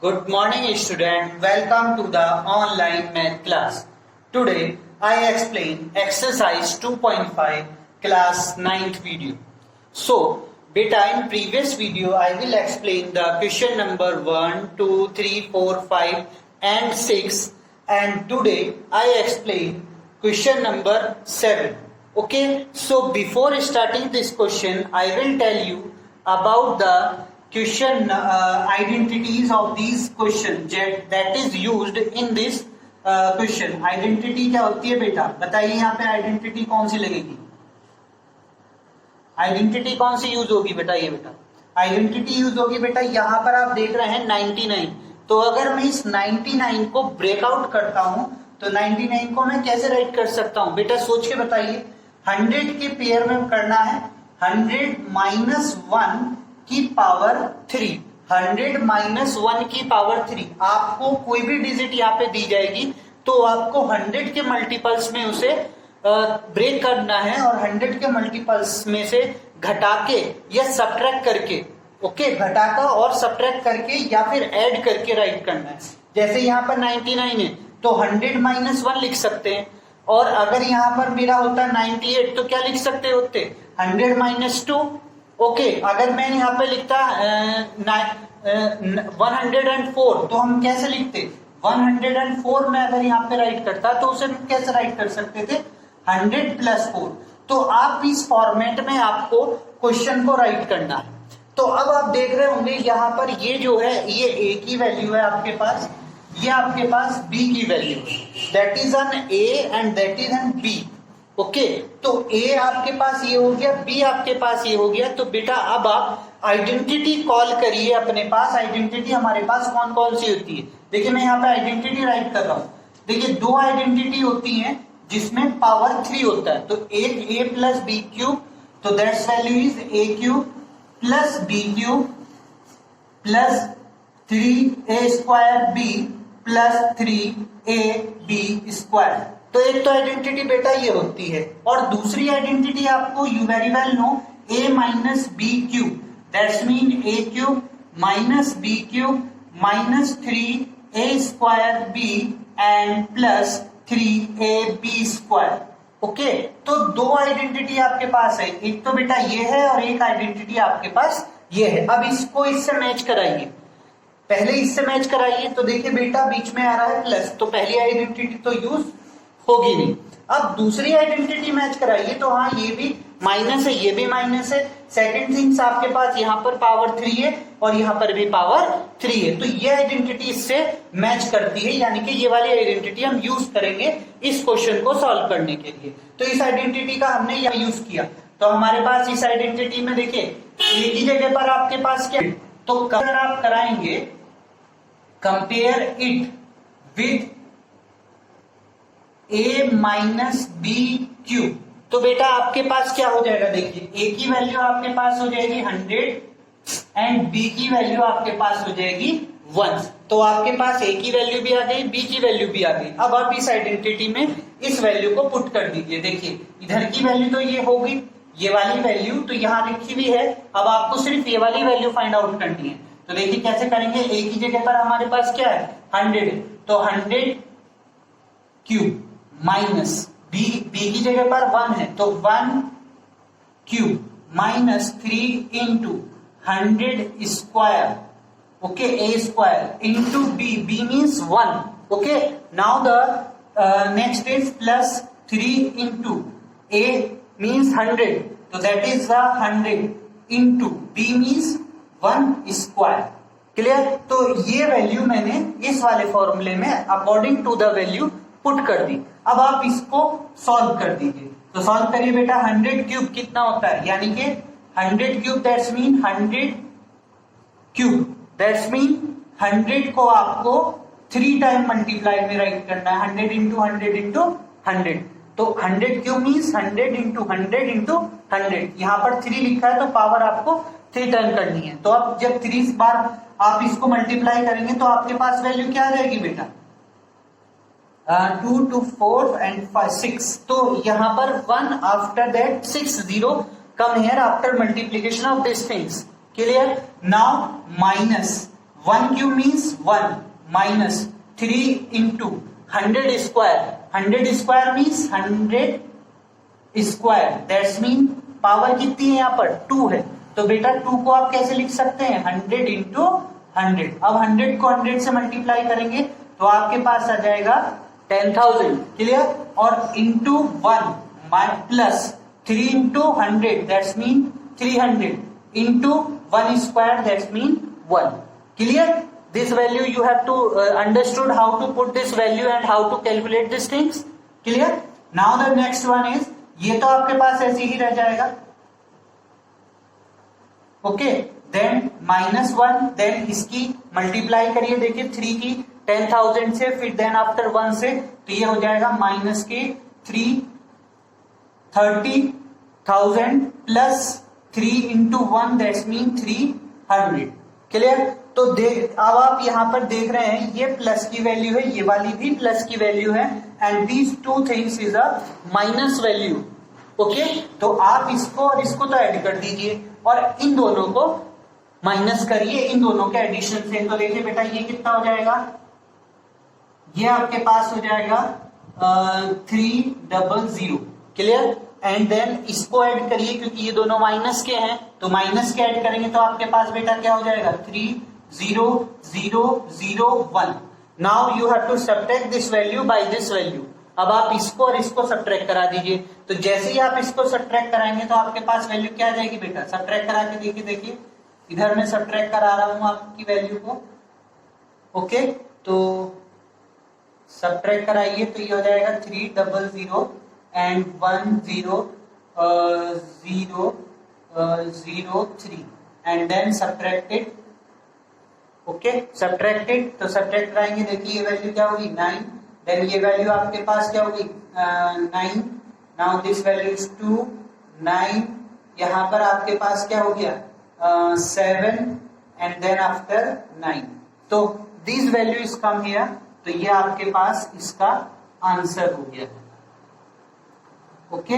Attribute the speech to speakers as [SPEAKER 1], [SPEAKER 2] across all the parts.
[SPEAKER 1] Good morning, student. Welcome to the online math class. Today, I explain exercise 2.5 class 9th video. So, beta, in previous video, I will explain the question number 1, 2, 3, 4, 5 and 6. And today, I explain question number 7. Okay, so before starting this question, I will tell you about the question identities of these question that is used in this question. Identity क्या होती है बेटा, बताइए यहाँ पे identity कौन सी लगेगी, identity कौन सी यूज होगी बताइए बेटा। आइडेंटिटी यूज होगी बेटा, यहाँ पर आप देख रहे हैं 99, तो अगर मैं इस 99 को ब्रेकआउट करता हूं तो 99 को मैं कैसे राइट कर सकता हूं बेटा, सोच के बताइए। 100 के पेयर में करना है 100 माइनस 1 की पावर 3, 100 माइनस 1 की पावर 3। आपको कोई भी डिजिट यहाँ पे दी जाएगी तो आपको 100 के मल्टीपल्स में उसे ब्रेक करना है और 100 के मल्टीपल्स में से घटा के या सब्ट्रैक्ट करके, ओके, घटाकर और सब्ट्रैक्ट करके या फिर ऐड करके राइट करना है। जैसे यहाँ पर 99 है तो 100 माइनस 1 लिख सकते हैं, और अगर यहाँ पर मेरा होता 98 तो क्या लिख सकते होते 100 माइनस 2। ओके, अगर मैं यहाँ पे लिखता 104 तो हम कैसे लिखते 104 में अगर यहाँ पे राइट करता तो उसे कैसे राइट कर सकते थे 100 प्लस 4। तो आप इस फॉर्मेट में आपको क्वेश्चन को राइट करना है। तो अब आप देख रहे होंगे यहाँ पर ये जो है ये ए की वैल्यू है आपके पास, ये आपके पास बी की वैल्यू है, that is N A and that is N B. Okay, तो ए आपके पास ये हो गया, बी आपके पास ये हो गया। तो बेटा अब आप आइडेंटिटी कॉल करिए अपने पास। आइडेंटिटी हमारे पास कौन कौन सी होती है, देखिए मैं यहाँ पे आइडेंटिटी राइट कर रहा हूँ। देखिए दो आइडेंटिटी होती है जिसमें पावर 3 होता है, तो एक ए प्लस बी क्यूब, तो that's value is A cube plus B cube plus 3a square B plus 3ab square. तो एक तो आइडेंटिटी बेटा ये होती है, और दूसरी आइडेंटिटी आपको you very well know a minus B cube, that's mean a cube minus B cube minus 3a square b and plus 3ab square. Okay, तो दो आइडेंटिटी आपके पास है, एक तो बेटा ये है और एक आइडेंटिटी आपके पास ये है। अब इसको इससे मैच कराइए, पहले इससे मैच कराइए। तो देखिए बेटा बीच में आ रहा है प्लस, तो पहली आइडेंटिटी तो यूज होगी नहीं। अब दूसरी आइडेंटिटी मैच कराइए, तो हाँ ये भी माइनस है, ये भी माइनस है। सेकंड थिंग्स आपके पास यहाँ पर पावर 3 है और यहाँ पर भी पावर 3 है, तो ये आइडेंटिटी इससे मैच करती है, यानी कि ये वाली आइडेंटिटी हम यूज करेंगे इस क्वेश्चन को सॉल्व करने के लिए। तो इस आइडेंटिटी का हमने यहाँ यूज किया, तो हमारे पास इस आइडेंटिटी में देखिए एक ही जगह पर आपके पास क्या, तो अगर आप कराएंगे compare it with a minus B cube, तो बेटा आपके पास क्या हो जाएगा, देखिए a की वैल्यू आपके पास हो जाएगी 100 एंड b की वैल्यू आपके पास हो जाएगी 1। तो आपके पास a की वैल्यू भी आ गई, b की वैल्यू भी आ गई। अब आप इस आइडेंटिटी में इस वैल्यू को पुट कर दीजिए। देखिए इधर की वैल्यू तो ये होगी, ये वाली वैल्यू तो यहाँ लिखी हुई है, अब आपको सिर्फ ये वाली वैल्यू फाइंड आउट करनी है। तो देखिए कैसे करेंगे, a की जगह पर हमारे पास क्या है 100, तो 100 क्यूब माइनस बी की जगह पर 1 है तो 1 cube minus 3 into 100 square, okay, A square into B means 1। Okay, now the next is plus 3 into A means 100, तो that is the 100 into B means 1 square. Clear, तो ये वैल्यू मैंने इस वाले फॉर्मूले में according to the value put कर दी। अब आप इसको सॉल्व कर दीजिए, तो सॉल्व करिए बेटा। 100 क्यूब कितना होता है, यानी कि 100 cube that's mean 100 cube, that's mean 100 को आपको 3 टाइम मल्टीप्लाई में राइट करना है, 100 इंटू 100 इंटू 100। तो 100 क्यूब मीन्स 100 इंटू 100 इंटू 100, यहाँ पर 3 लिखा है तो पावर आपको 3 टाइम करनी है। तो अब जब 3 बार आप इसको मल्टीप्लाई करेंगे तो आपके पास वैल्यू क्या आ जाएगी बेटा, 2 to 4 and 5 6, तो यहाँ पर 1 after that 6 0 come here after multiplication of these things. Clear? Now minus 1 cube means 1 minus 3 into 100 square, 100 square means 100 square, that's mean power कितनी है यहाँ पर 2 है। तो बेटा 2 को आप कैसे लिख सकते हैं 100 इंटू 100। अब 100 को 100 से मल्टीप्लाई करेंगे तो आपके पास आ जाएगा 10,000, क्लियर। और into 1 plus 3 into 100 that's mean 300 into 1 square that's mean 1, clear. This value you have to understood how to put this value and how to calculate these things, clear. Now the next one is, ये तो आपके पास ऐसे ही रह जाएगा, okay. Then -1, then इसकी multiply करिए, देखिए 3 की 10,000 से, फिर देन आफ्टर 1 से, तो ये हो जाएगा माइनस के 30,000 plus 3 into 1 that's mean 300, clear. तो देख, अब आप यहां पर देख रहे हैं ये प्लस की वैल्यू है, ये वाली भी प्लस की वैल्यू है, and these two things is a minus value, okay. तो आप इसको और इसको तो ऐड कर दीजिए और इन दोनों को माइनस करिए इन दोनों के एडिशन से। तो देखिए बेटा ये कितना हो जाएगा, ये आपके पास हो जाएगा 300, क्लियर। एंड देन इसको ऐड करिए क्योंकि ये दोनों माइनस के हैं, तो माइनस के ऐड करेंगे तो आपके पास बेटा क्या हो जाएगा 30001। Now you have to subtract this value by this value. अब आप इसको और इसको सब्ट्रैक्ट करा दीजिए, तो जैसे ही आप इसको सब्ट्रैक्ट कराएंगे तो आपके पास वैल्यू क्या आ जाएगी बेटा, सब्ट्रैक्ट करा के देखिए इधर मैं सब्ट्रैक्ट करा रहा हूं आपकी वैल्यू को, ओके। तो सब्ट्रैक्ट कराइए तो ये हो जाएगा 300 and 1003 and then subtract it, okay. Subtracted, तो सब्ट्रैक्ट कराएंगे, देखिए ये वैल्यू क्या होगी 9, देन ये वैल्यू आपके पास क्या होगी 9, नाउ दिस वैल्यू इज 2, 9, यहाँ पर आपके पास क्या हो गया 7 एंड देन आफ्टर 9, तो this value is come here, तो ये आपके पास इसका आंसर हो गया, ओके।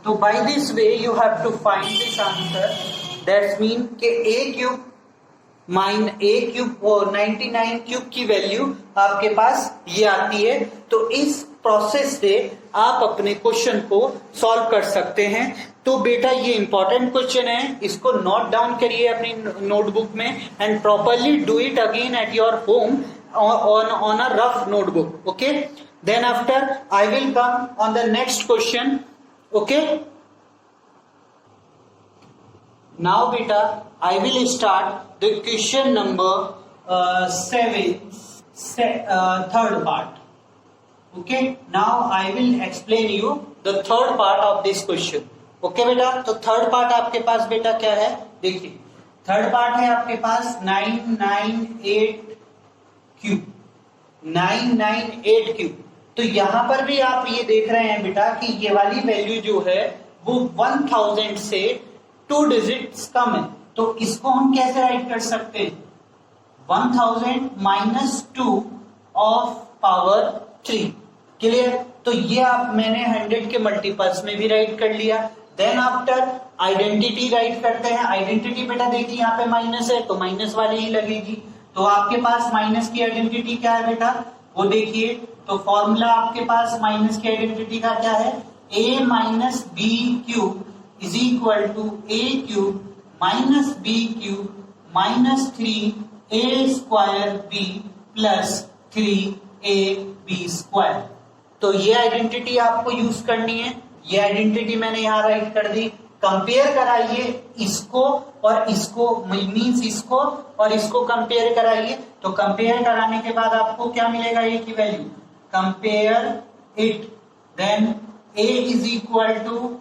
[SPEAKER 1] तो by this way you have to find this answer, that's mean के a क्यूब 99 क्यूब की वैल्यू आपके पास ये आती है। तो इस प्रोसेस से आप अपने क्वेश्चन को सॉल्व कर सकते हैं। तो बेटा ये इंपॉर्टेंट क्वेश्चन है, इसको नोट डाउन करिए अपनी नोटबुक में and properly do it again eight your home on a rough notebook, okay. Then after I will come on the next question, okay. Now beta I will start the question number 7, third part, okay. Now I will explain you the third part of this question, okay बेटा। तो third part आपके पास बेटा क्या है, देखिए third part है आपके पास 998 cube, 998 cube. तो यहां पर भी आप ये देख रहे हैं बेटा कि ये वाली वैल्यू जो है वो 1000 से 2 डिजिट्स कम है, तो इसको हम कैसे राइट कर सकते हैं 1000 माइनस 2 ऑफ पावर 3, क्लियर। तो ये आप मैंने 100 के मल्टीपल्स में भी राइट कर लिया। देन आफ्टर आइडेंटिटी राइट करते हैं। आइडेंटिटी बेटा देखिए यहाँ पे माइनस है तो माइनस वाली ही लगेगी, तो आपके पास माइनस की आइडेंटिटी क्या है बेटा, वो देखिए। तो फॉर्मूला आपके पास माइनस की आइडेंटिटी का क्या है, a minus B cube is equal to a cube minus B cube minus 3a square b plus 3ab square. तो ये आइडेंटिटी आपको यूज करनी है, ये आइडेंटिटी मैंने यहाँ राइट कर दी। कंपेयर कराइए इसको और इसको, मीन्स इसको और इसको कंपेयर कराइए। तो कंपेयर कराने के बाद आपको क्या मिलेगा, ए की value, compare it, then a is equal to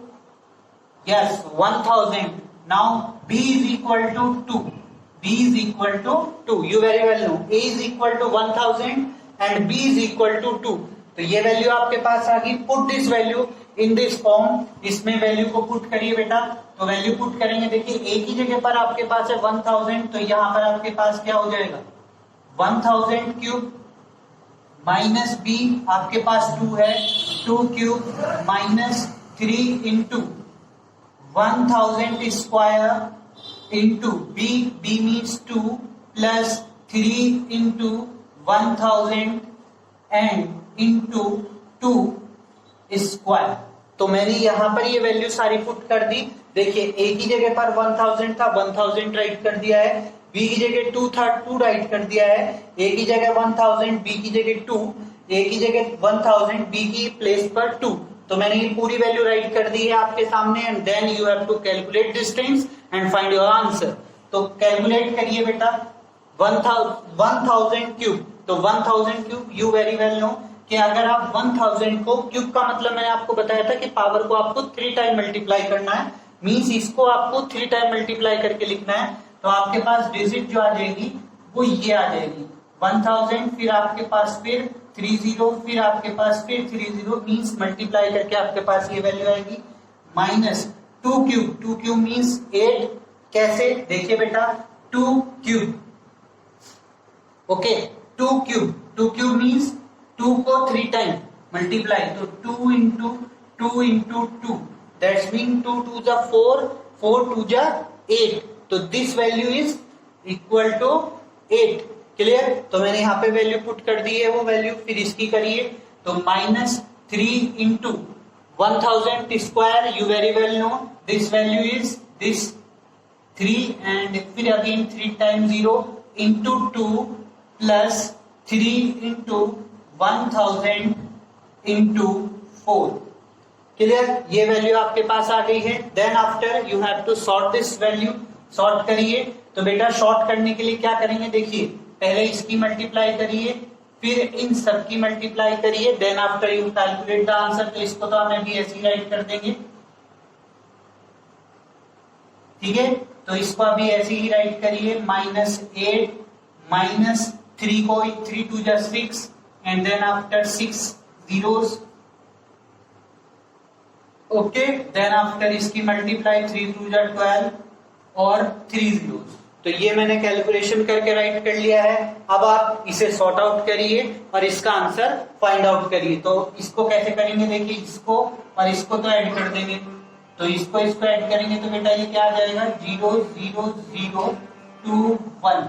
[SPEAKER 1] yes 1000, now b is equal to 2, b is equal to 2, you very well know a is equal to 1000 and b is equal to 2। तो ये value आपके पास आ गई। Put this value in this form, इसमें value को put करिए बेटा। तो वैल्यू पुट करेंगे, देखिए a की जगह पर आपके पास है 1000, तो यहाँ पर आपके पास क्या हो जाएगा 1000 क्यूब माइनस b आपके पास 2 है, 2 cube minus 3 into 1000 square into b means 2 plus 3 into 1000 and into 2 square. तो मैंने यहाँ पर ये वैल्यू सारी पुट कर दी। देखिए ए की जगह पर 1000 था, 1000 राइट कर दिया है। बी की जगह 2 था, 2 राइट कर दिया है। ए की जगह 1000, बी की जगह 2, ए की जगह 1000, बी की प्लेस पर 2। तो मैंने ये पूरी वैल्यू राइट कर दी है आपके सामने। And then you have to calculate distance and find your answer. तो कैलकुलेट करिए बेटा 1000 क्यूब। तो 1000 cube you very well know कि अगर आप 1000 को क्यूब का मतलब मैंने आपको बताया था कि पावर को आपको 3 टाइम मल्टीप्लाई करना है, मींस इसको आपको 3 टाइम मल्टीप्लाई करके लिखना है। तो आपके पास डिजिट जो आ जाएगी वो ये आ जाएगी 1000, फिर आपके पास फिर 30, फिर आपके पास फिर 30, मींस मल्टीप्लाई करके आपके पास ये वैल्यू आएगी माइनस 2 क्यूब। 2 cube means 8। कैसे देखिए बेटा 2 cube, okay 2 cube, 2 cube means 2 को 3 टाइम मल्टीप्लाई, तो 2 इंटू 2 इंटू 2, दैट्स मीन 2 2 जा 4, 4 2 जा 8। तो this value is equal to 8। Clear? तो मैंने यहाँ पे वैल्यू पुट कर दी है वो वैल्यू, फिर इसकी करिए तो minus 3 into 1000 square, you very well know this value is this 3, and फिर again 3 time 0 into 2 plus 3 into 1000 into 4। Clear? ये वैल्यू आपके पास आ गई है। Then after you have to sort this value. Sort करिए। तो बेटा सॉर्ट करने के लिए क्या करेंगे, देखिए पहले इसकी मल्टीप्लाई करिए, फिर इन सब की मल्टीप्लाई करिए, then after you calculate the answer. तो इसको तो हम अभी ऐसे ही राइट कर देंगे, ठीक है? तो इसको अभी ऐसे ही राइट करिए -8 माइनस 3 को 3 2 जा 6, and then after 6 zeros, okay, then after इसकी मल्टीप्लाई 3 2 जा 12 और 3 zeros। तो ये मैंने कैलकुलेशन करके राइट कर लिया है। अब आप इसे सॉर्ट आउट करिए और इसका आंसर फाइंड आउट करिए। तो इसको कैसे करेंगे, देखिए इसको और इसको तो ऐड कर देंगे। तो इसको ऐड करेंगे तो बेटा ये क्या आ जाएगा 0 0 0 2 1,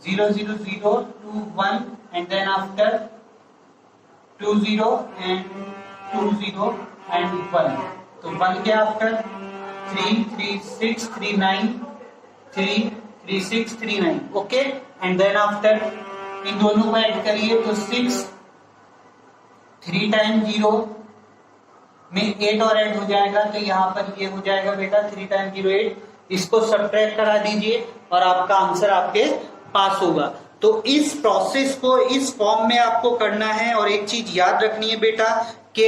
[SPEAKER 1] 0 0 0 2 1, and then after 2 0 and 2 0 and 1। तो 1 के after 3 3 6 3 9 3 3 6 3 9, okay. And then after इन दोनों को ऐड करिए तो 6 3 टाइम 0 में 8 और ऐड हो जाएगा, तो यहाँ पर ये हो जाएगा बेटा 3 टाइम 0 8। इसको सब्ट्रैक्ट करा दीजिए और आपका आंसर आपके पास होगा। तो इस प्रोसेस को इस फॉर्म में आपको करना है। और एक चीज याद रखनी है बेटा कि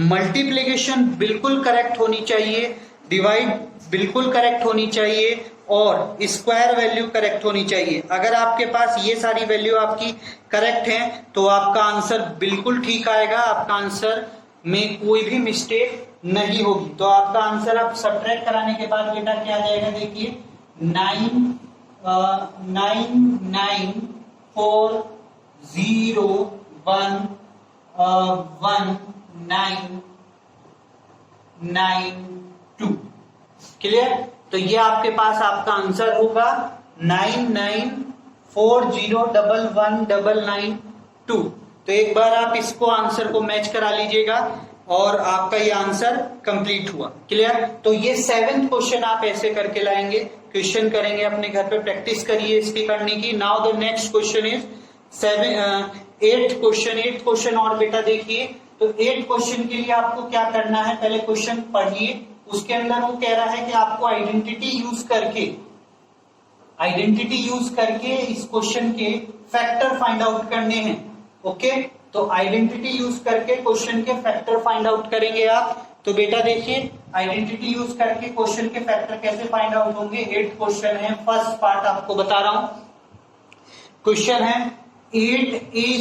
[SPEAKER 1] मल्टीप्लिकेशन बिल्कुल करेक्ट होनी चाहिए, डिवाइड बिल्कुल करेक्ट होनी चाहिए और स्क्वायर वैल्यू करेक्ट होनी चाहिए। अगर आपके पास ये सारी वैल्यू आपकी करेक्ट है तो आपका आंसर बिल्कुल ठीक आएगा, आपका आंसर में कोई भी मिस्टेक नहीं होगी। तो आपका आंसर आप सब्ट्रैक्ट कराने के बाद बेटा क्या आ जाएगा, देखिए 9 9 9 4 0 1 1 9 9 2। क्लियर? तो ये आपके पास आपका आंसर होगा 9 9 4 0 1 1 9 2। तो एक बार आप इसको आंसर को मैच करा लीजिएगा और आपका ये आंसर कंप्लीट हुआ। क्लियर? तो ये 7th क्वेश्चन आप ऐसे करके लाएंगे, क्वेश्चन करेंगे अपने घर पे, प्रैक्टिस करिए इसकी करने की। Now the next question is 8th question. और बेटा देखिए तो 8th क्वेश्चन के लिए आपको क्या करना है, पहले क्वेश्चन पढ़िए। उसके अंदर वो कह रहा है कि आपको आइडेंटिटी यूज करके इस क्वेश्चन के फैक्टर फाइंड आउट करने हैं। ओके, तो आइडेंटिटी यूज करके क्वेश्चन के फैक्टर फाइंड आउट करेंगे आप। तो बेटा देखिए आइडेंटिटी यूज करके क्वेश्चन के फैक्टर कैसे फाइंड आउट होंगे। 8th क्वेश्चन है, फर्स्ट पार्ट आपको बता रहा हूं। क्वेश्चन है 8a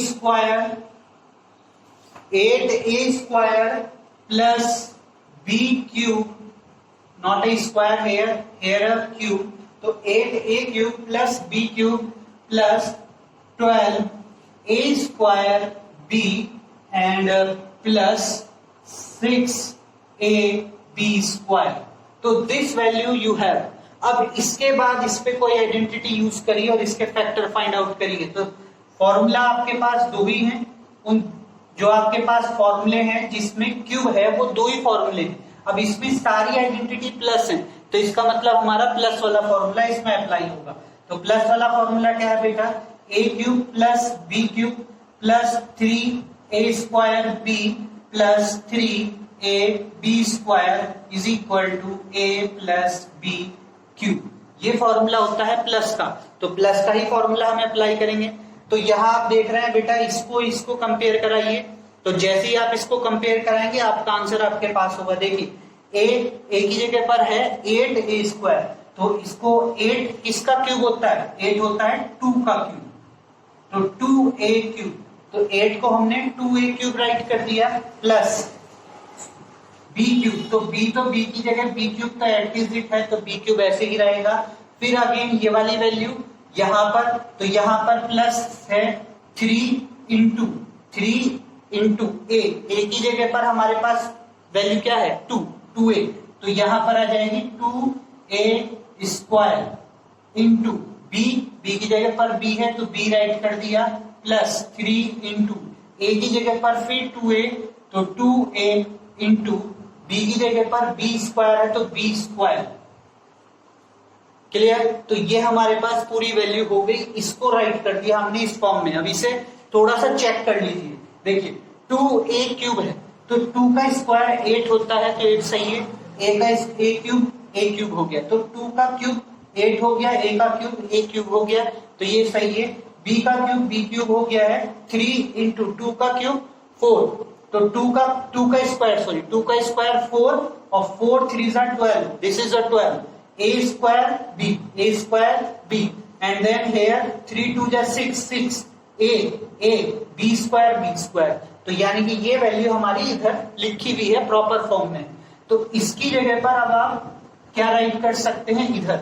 [SPEAKER 1] square plus b cube, not a square here a cube. तो 8a cube plus b cube plus 12a square b and plus 6ab square. तो this value you have. अब इसके बाद इस पे कोई आइडेंटिटी यूज करिए और इसके फैक्टर फाइंड आउट करिए। तो फॉर्मूला आपके पास दो ही हैं, उन जो आपके पास फॉर्मूले हैं जिसमें क्यूब है वो दो ही फॉर्मूले हैं। अब इसमें सारी आइडेंटिटी प्लस है, तो इसका मतलब हमारा प्लस वाला फॉर्मूला इसमें अप्लाई होगा। तो प्लस वाला फॉर्मूला क्या है बेटा, A cube plus B cube plus 3a square B plus 3a B square is equal to a plus B cube. ये फॉर्मूला होता है प्लस का, तो प्लस का ही फॉर्मूला हम अप्लाई करेंगे। तो यहाँ आप देख रहे हैं बेटा, इसको कंपेयर कराइए। तो जैसे ही आप इसको कंपेयर कराएंगे आपका आंसर आपके पास होगा। देखिए ए की जगह पर है 8a स्क्वायर, तो इसको 8 किसका क्यूब होता है, 8 होता है 2 का क्यूब, तो 2a क्यूब। तो 8 को हमने 2a क्यूब राइट कर दिया प्लस बी क्यूब, तो बी की जगह बी क्यूब तो एट है, तो बी क्यूब ऐसे ही रहेगा। फिर अगेन ये वाली वैल्यू यहाँ पर, तो यहाँ पर प्लस है 3 इंटू ए की जगह पर हमारे पास वैल्यू क्या है 2a, तो यहाँ पर आ जाएगी 2a स्क्वायर इंटू बी की जगह पर बी है तो बी राइट कर दिया प्लस 3 इंटू ए की जगह पर फिर 2a, तो 2a इंटू बी की जगह पर बी स्क्वायर है तो बी स्क्वायर। क्लियर? तो ये हमारे पास पूरी वैल्यू हो गई, इसको राइट कर दिया हमने इस फॉर्म में। अब इसे थोड़ा सा चेक कर लीजिए। देखिए 2a क्यूब है, तो 2 का स्क्वायर 8 होता है, तो 8 सही है। a क्यूब हो गया, तो 2 का क्यूब 8 हो गया, a का क्यूब a क्यूब हो गया, तो ये सही है। b का क्यूब b क्यूब हो गया है 3 इंटू 2 का क्यूब 4, तो 2 का स्क्वायर 4 और 4 3 12, this is a 12, a square b and then here 3 2 6 a b square, तो यानी कि ये वैल्यू हमारी इधर लिखी हुई है प्रॉपर फॉर्म में। तो इसकी जगह पर अब आप क्या राइट कर सकते हैं, इधर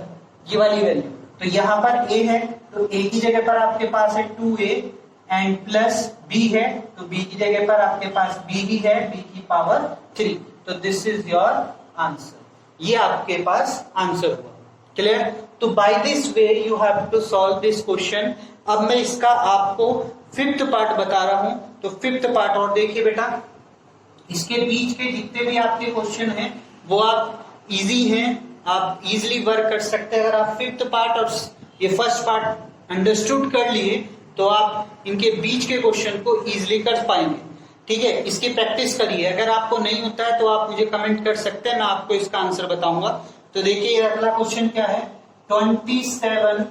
[SPEAKER 1] ये वाली वैल्यू। तो यहाँ पर a है, तो a की जगह पर आपके पास है 2a एंड प्लस b है, तो b की जगह पर आपके पास b ही है, b की पावर 3, तो दिस इज योर आंसर। ये आपके पास आंसर हुआ। क्लियर? तो by this way you have to solve this question. अब मैं इसका आपको 5th पार्ट बता रहा हूं, तो 5th पार्ट और देखिए बेटा, इसके बीच के जितने भी आपके क्वेश्चन हैं वो आप इजी हैं, आप इजीली वर्क कर सकते हैं। अगर आप 5th पार्ट और ये फर्स्ट पार्ट अंडरस्टूड कर लिए तो आप इनके बीच के क्वेश्चन को इजीली कर पाएंगे। ठीक है, इसकी प्रैक्टिस करिए। अगर आपको नहीं होता है तो आप मुझे कमेंट कर सकते हैं, मैं आपको इसका आंसर बताऊंगा। तो देखिए अगला क्वेश्चन क्या है, 27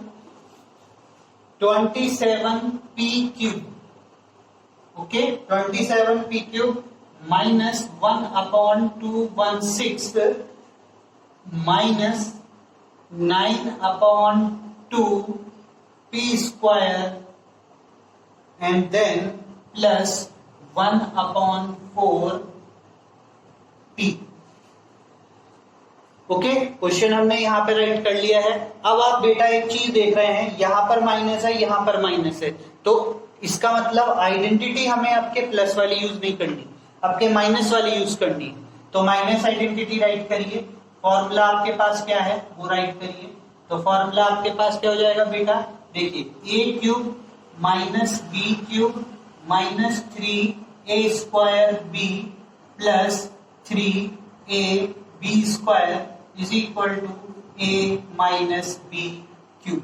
[SPEAKER 1] p cube, okay, 27 p cube minus 1/216 minus 9/2 p square and then plus 1/4 p। Okay, question हमने यहाँ पे राइट कर लिया है। अब आप बेटा एक चीज देख रहे हैं, यहाँ पर माइनस है, यहाँ पर माइनस है, तो इसका मतलब आइडेंटिटी हमें आपके प्लस वाली यूज नहीं करनी, आपके माइनस वाली यूज करनी है। तो माइनस आइडेंटिटी राइट करिए, फॉर्मूला आपके पास क्या है वो राइट करिए। तो फॉर्मूला आपके पास क्या हो जाएगा बेटा, देखिए a cube minus b cube minus 3a square b plus 3a b square is equal to a minus b cube.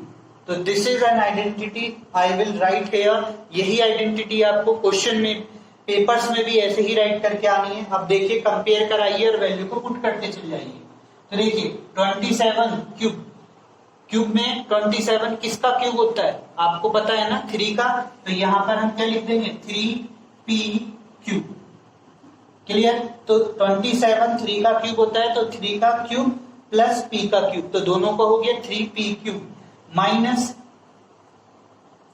[SPEAKER 1] तो this is an identity I will write here. यही आइडेंटिटी आपको क्वेश्चन में पेपर्स में भी ऐसे ही right करके आनी है। अब देखिए कंपेयर कराइए और वैल्यू को पुट करते चले जाइए। तो देखिए 27 क्यूब में 27 किसका क्यूब होता है आपको पता है ना, 3 का, तो यहां पर हम क्या लिख देंगे 3p क्यूब। क्लियर? तो 27 3 का क्यूब होता है, तो 3 का क्यूब प्लस p का क्यूब, तो दोनों का हो गया 3p क्यूब माइनस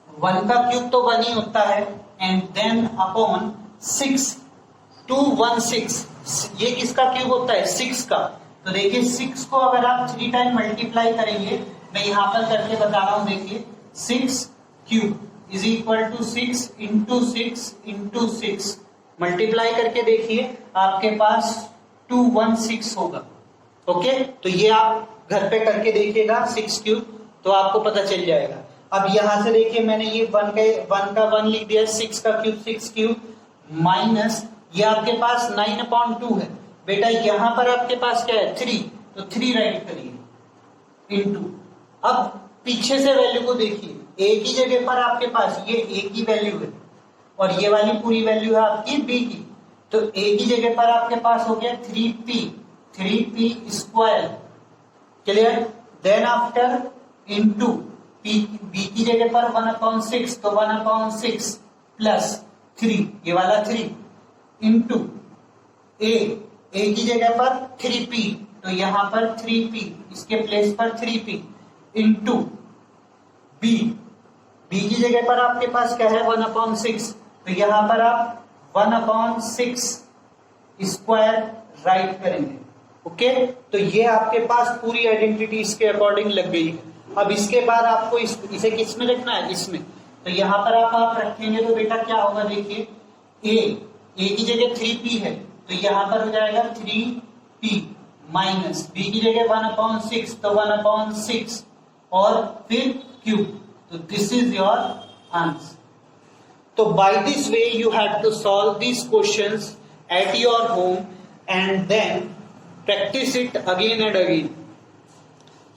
[SPEAKER 1] 1 का क्यूब तो 1 ही होता है एंड देन अपॉन 6 216, ये किसका क्यूब होता है 6 का। तो देखिए 6 को अगर आप 3 टाइम मल्टीप्लाई करेंगे, मैं यहां पर करके बता रहा हूं, देखिए 6 cube is equal to 6 into 6 into 6, multiply करके देखिए आपके पास 216 होगा। ओके, तो ये आप घर पे करके देखिएगा 6 क्यूब, तो आपको पता चल जाएगा। अब यहां से देखिए मैंने ये 1 का 1 लिख दिया, 6 का क्यूब 6 क्यूब माइनस ये आपके पास 9/2 है बेटा, यहां पर आपके पास क्या है 3, तो 3 राइट करिए इनटू। अब पीछे से वैल्यू को देखिए, ए की जगह पर आपके पास ये ए की वैल्यू है और ये वाली पूरी वैल्यू है आपकी बी की, तो ए की जगह पर आपके पास हो गया 3p square, clear. Then after into B की जगह पर 1/6, तो 1/6 प्लस 3, ये वाला 3 इनटू ए की जगह पर 3p, तो यहां पर 3p, इसके प्लेस पर 3p इनटू बी की जगह पर आपके पास क्या है 1/6, तो यहां पर आप 1/6 स्क्वायर राइट करेंगे। ओके, तो ये आपके पास पूरी आइडेंटिटी इसके अकॉर्डिंग लग गई है। अब इसके बाद आपको इसे किस में रखना है, इसमें, तो यहां पर आप रखेंगे तो बेटा क्या होगा देखिए, ए की जगह 3p है, तो यहां पर हो जाएगा 3p माइनस बी की जगह 1/6, तो 1/6 और फिर क्यूब, तो दिस इज योर आंसर। तो by this way you have to solve these questions at your home and then practice it again and again.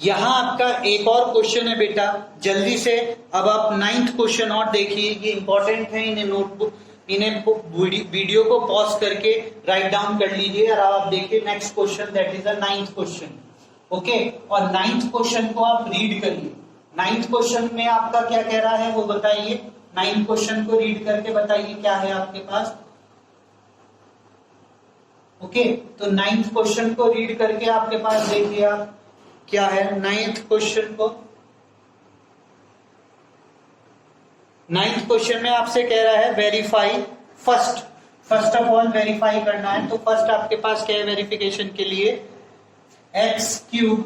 [SPEAKER 1] यहां आपका एक और क्वेश्चन है बेटा, जल्दी से अब आप 9th क्वेश्चन और देखिए, ये इंपॉर्टेंट है, इन्हें नोटबुक वीडियो को पॉज करके राइट डाउन कर लीजिए और आप देखिए next question, that is the 9th question. Okay, और 9th क्वेश्चन को आप रीड करिए। 9th क्वेश्चन में आपका क्या कह रहा है वो बताइए, 9th क्वेश्चन को रीड करके बताइए क्या है आपके पास। ओके, तो 9th क्वेश्चन को रीड करके आपके पास देखिए आप क्या है 9th क्वेश्चन को। 9th क्वेश्चन में आपसे कह रहा है verify first of all verify करना है, तो फर्स्ट आपके पास क्या है वेरिफिकेशन के लिए, x cube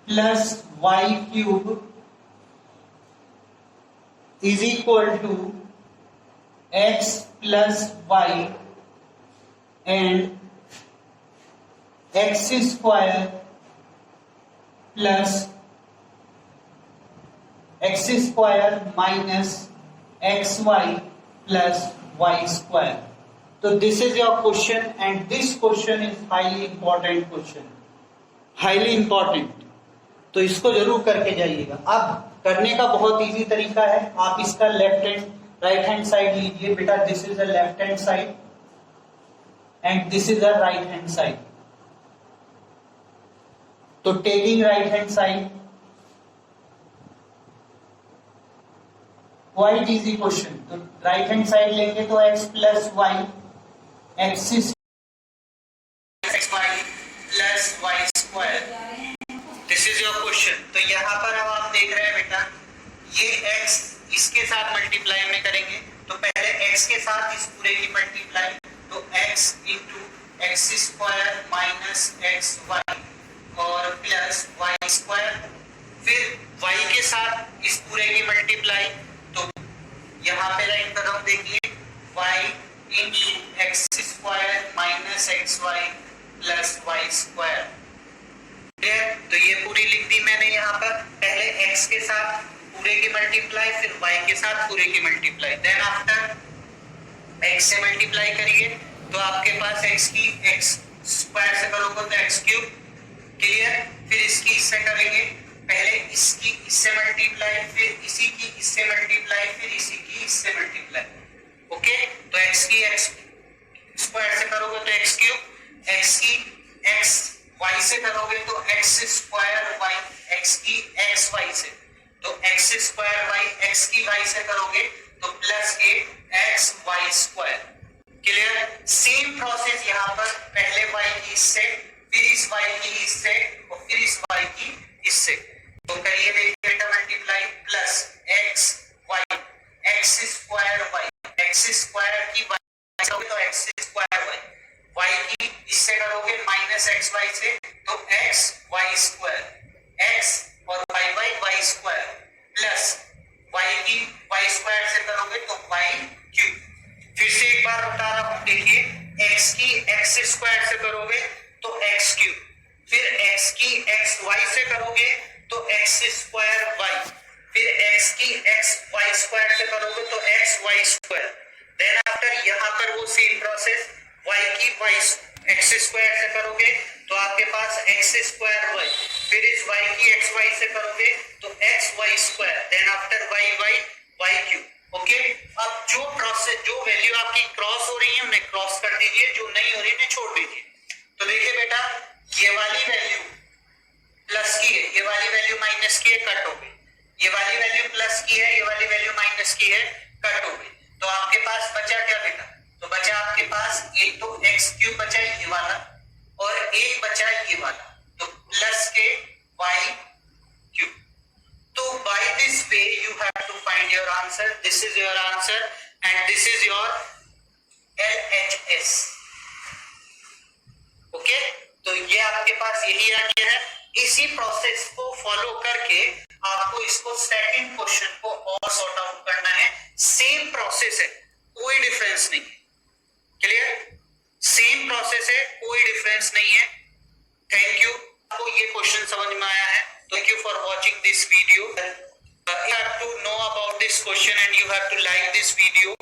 [SPEAKER 1] plus y cube is equal to x plus y and x square plus x square minus xy plus y square. तो this is your question and this question is highly important question, highly important, तो इसको जरूर करके जाइएगा। अब करने का बहुत इजी तरीका है, आप इसका left hand right hand side लीजिए बेटा, this is the left hand side and this is the right hand side. तो taking right hand side, quite easy question, तो राइट हैंड साइड लेंगे तो x plus Y, X plus Y square, this is your question. तो यहाँ पर अब आप देख रहे हैं बेटा, ये x इसके साथ मल्टीप्लाई में करेंगे, तो पहले x के साथ इस पूरे की मल्टीप्लाई, तो x into X square minus X Y और प्लस वाई स्क्वायर, फिर y के साथ इस पूरे की मल्टीप्लाई, तो यहाँ पे राइट कर रहा हूं देखिए, y into X square minus X Y plus Y square. तो ये पूरी लिख दी मैंने यहाँ पर, पहले x के साथ पूरे की मल्टीप्लाई, फिर y के साथ पूरे की मल्टीप्लाई, देन आफ्टर x से मल्टीप्लाई करिए, तो आपके पास x की x स्क्वायर से करोगे तो x क्यूब, क्लियर। फिर इसकी इससे करेंगे, पहले इसकी इससे मल्टीप्लाई, फिर इसी की इससे मल्टीप्लाई, फिर इसी की इससे मल्टीप्लाई। ओके, तो x की x स्क्वायर से करोगे तो x क्यूब, x की x y से करोगे तो x स्क्वायर y, x की x y से, तो x स्क्वायर y, x की y से करोगे तो प्लस के x y square, clear. Same process यहाँ पर, पहले y की इससे, फिर इस y की इससे और फिर इस y की इससे, तो करिए देखिए बेटा multiply, plus x y, x square y, x square की y करोगे तो x स्क्वायर y, y की इससे करोगे माइनस एक्स वाई से, तो x y स्क्वायर, x और y स्क्वायर, प्लस y की y स्क्वायर से करोगे तो y क्यूब। फिर से एक बार बता रहा हूं देखिए, x की x स्क्वायर से करोगे तो x क्यूब, फिर x की x y से करोगे तो x स्क्वायर y, फिर x की x y स्क्वायर से करोगे तो x y square, then after यहाँ पर वो सेम प्रोसेस y की y x स्क्वायर से करोगे तो आपके पास x स्क्वायर y, फिर इस y की x y से करोगे तो x y square, then after y y y cube. Okay, अब जो प्रोसेस जो वैल्यू आपकी क्रॉस हो रही है उन्हें क्रॉस कर दीजिए, जो नहीं हो रही है छोड़ दीजिए। तो देखिए बेटा, ये वाली वैल्यू प्लस की है, ये वाली वैल्यू माइनस की है, कट हो गई, ये वाली वैल्यू प्लस की है, ये वाली वैल्यू माइनस की है, कट हो गई। तो आपके पास बचा क्या बेटा? तो बचा आपके पास एक तो एक्स क्यूब बचा ये वाला और एक बचा ये वाला, तो प्लस के वाई क्यूब। तो by this way you have to find your answer, this is your answer and this is your LHS। Okay, तो ये आपके पास यही आ गया है। इसी प्रोसेस को फॉलो करके आपको इसको सेकंड क्वेश्चन को और सॉर्ट आउट करना है। सेम प्रोसेस है, कोई डिफरेंस नहीं है। क्लियर? सेम प्रोसेस है, कोई डिफरेंस नहीं है। Thank you. आपको ये क्वेश्चन समझ में आया है? Thank you for watching this video. You have to know about this question and you have to like this video.